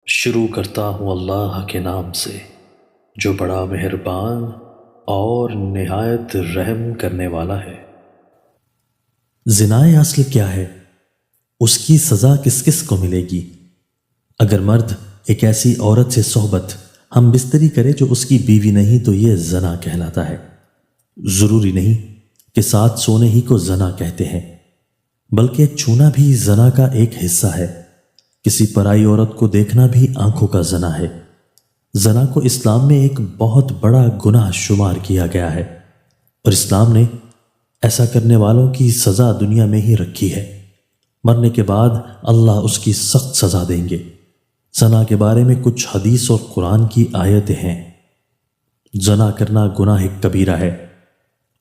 شروع کرتا ہوں اللہ کے نام سے جو بڑا مہربان اور نہایت رحم کرنے والا ہے۔ زنا اصل کیا ہے؟ اس کی سزا کس کس کو ملے گی؟ اگر مرد ایک ایسی عورت سے صحبت ہم بستری کرے جو اس کی بیوی نہیں تو یہ زنا کہلاتا ہے۔ ضروری نہیں کہ ساتھ سونے ہی کو زنا کہتے ہیں، بلکہ چھونا بھی زنا کا ایک حصہ ہے۔ کسی پرائی عورت کو دیکھنا بھی آنکھوں کا زنا ہے۔ زنا کو اسلام میں ایک بہت بڑا گناہ شمار کیا گیا ہے، اور اسلام نے ایسا کرنے والوں کی سزا دنیا میں ہی رکھی ہے۔ مرنے کے بعد اللہ اس کی سخت سزا دیں گے۔ زنا کے بارے میں کچھ حدیث اور قرآن کی آیتیں ہیں۔ زنا کرنا گناہ کبیرہ ہے،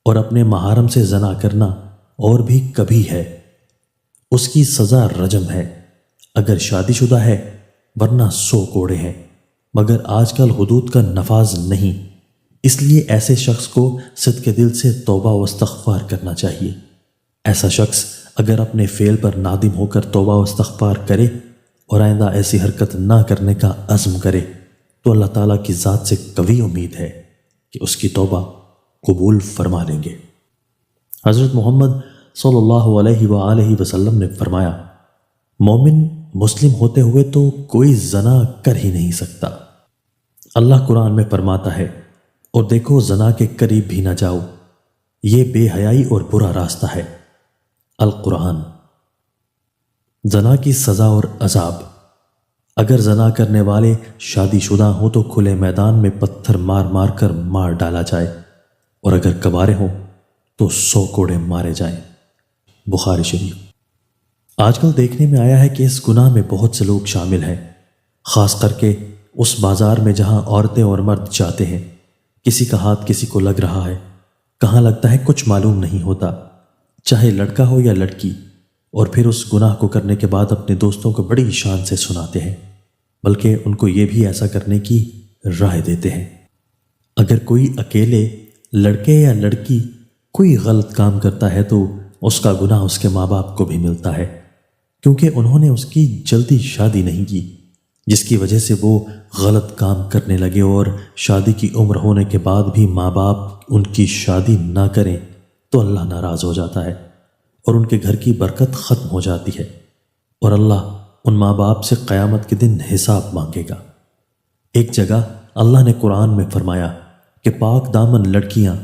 اور اپنے محارم سے زنا کرنا اور بھی کبھی ہے۔ اس کی سزا رجم ہے اگر شادی شدہ ہے، ورنہ 100 کوڑے ہیں، مگر آج کل حدود کا نفاذ نہیں۔ اس لیے ایسے شخص کو صدق دل سے توبہ و استغفار کرنا چاہیے۔ ایسا شخص اگر اپنے فعل پر نادم ہو کر توبہ و استغفار کرے اور آئندہ ایسی حرکت نہ کرنے کا عزم کرے تو اللہ تعالیٰ کی ذات سے قوی امید ہے کہ اس کی توبہ قبول فرما لیں گے۔ حضرت محمد صلی اللہ علیہ وآلہ وسلم نے فرمایا، مومن مسلم ہوتے ہوئے تو کوئی زنا کر ہی نہیں سکتا۔ اللہ قرآن میں فرماتا ہے، اور دیکھو زنا کے قریب بھی نہ جاؤ، یہ بے حیائی اور برا راستہ ہے۔ القرآن۔ زنا کی سزا اور عذاب۔ اگر زنا کرنے والے شادی شدہ ہوں تو کھلے میدان میں پتھر مار مار کر مار ڈالا جائے، اور اگر کوارے ہوں تو 100 کوڑے مارے جائیں۔ بخاری شریف۔ آج کل دیکھنے میں آیا ہے کہ اس گناہ میں بہت سے لوگ شامل ہیں، خاص کر کے اس بازار میں جہاں عورتیں اور مرد جاتے ہیں۔ کسی کا ہاتھ کسی کو لگ رہا ہے، کہاں لگتا ہے کچھ معلوم نہیں ہوتا، چاہے لڑکا ہو یا لڑکی، اور پھر اس گناہ کو کرنے کے بعد اپنے دوستوں کو بڑی شان سے سناتے ہیں، بلکہ ان کو یہ بھی ایسا کرنے کی رائے دیتے ہیں۔ اگر کوئی اکیلے لڑکے یا لڑکی کوئی غلط کام کرتا ہے تو اس کا گناہ اس کے ماں باپ کو بھی ملتا ہے، کیونکہ انہوں نے اس کی جلدی شادی نہیں کی، جس کی وجہ سے وہ غلط کام کرنے لگے، اور شادی کی عمر ہونے کے بعد بھی ماں باپ ان کی شادی نہ کریں تو اللہ ناراض ہو جاتا ہے اور ان کے گھر کی برکت ختم ہو جاتی ہے، اور اللہ ان ماں باپ سے قیامت کے دن حساب مانگے گا۔ ایک جگہ اللہ نے قرآن میں فرمایا کہ پاک دامن لڑکیاں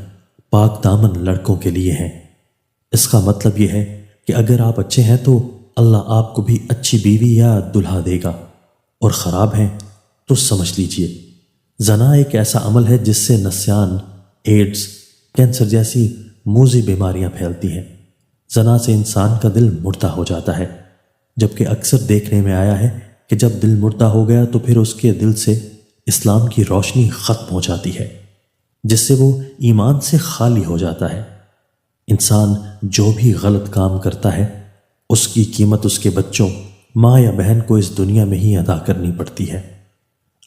پاک دامن لڑکوں کے لیے ہیں۔ اس کا مطلب یہ ہے کہ اگر آپ اچھے ہیں تو اللہ آپ کو بھی اچھی بیوی یا دلہا دے گا، اور خراب ہیں تو سمجھ لیجئے۔ زنا ایک ایسا عمل ہے جس سے نسیان، ایڈز، کینسر جیسی موذی بیماریاں پھیلتی ہیں۔ زنا سے انسان کا دل مردہ ہو جاتا ہے، جبکہ اکثر دیکھنے میں آیا ہے کہ جب دل مردہ ہو گیا تو پھر اس کے دل سے اسلام کی روشنی ختم ہو جاتی ہے، جس سے وہ ایمان سے خالی ہو جاتا ہے۔ انسان جو بھی غلط کام کرتا ہے اس کی قیمت اس کے بچوں، ماں یا بہن کو اس دنیا میں ہی ادا کرنی پڑتی ہے۔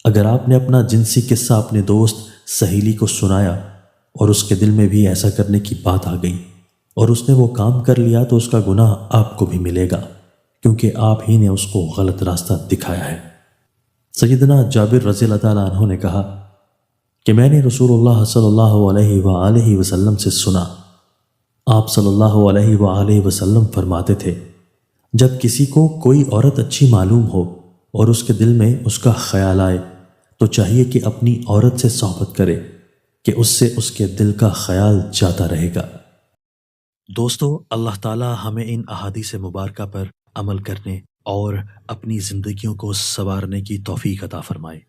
اگر آپ نے اپنا جنسی قصہ اپنے دوست سہیلی کو سنایا اور اس کے دل میں بھی ایسا کرنے کی بات آ گئی اور اس نے وہ کام کر لیا تو اس کا گناہ آپ کو بھی ملے گا، کیونکہ آپ ہی نے اس کو غلط راستہ دکھایا ہے۔ سیدنا جابر رضی اللہ تعالیٰ عنہ نے کہا کہ میں نے رسول اللہ صلی اللہ علیہ وآلہ وسلم سے سنا، آپ صلی اللہ علیہ وآلہ وسلم فرماتے تھے، جب کسی کو کوئی عورت اچھی معلوم ہو اور اس کے دل میں اس کا خیال آئے تو چاہیے کہ اپنی عورت سے صحبت کرے کہ اس سے اس کے دل کا خیال جاتا رہے گا۔ دوستو، اللہ تعالی ہمیں ان احادیث مبارکہ پر عمل کرنے اور اپنی زندگیوں کو سنوارنے کی توفیق عطا فرمائے۔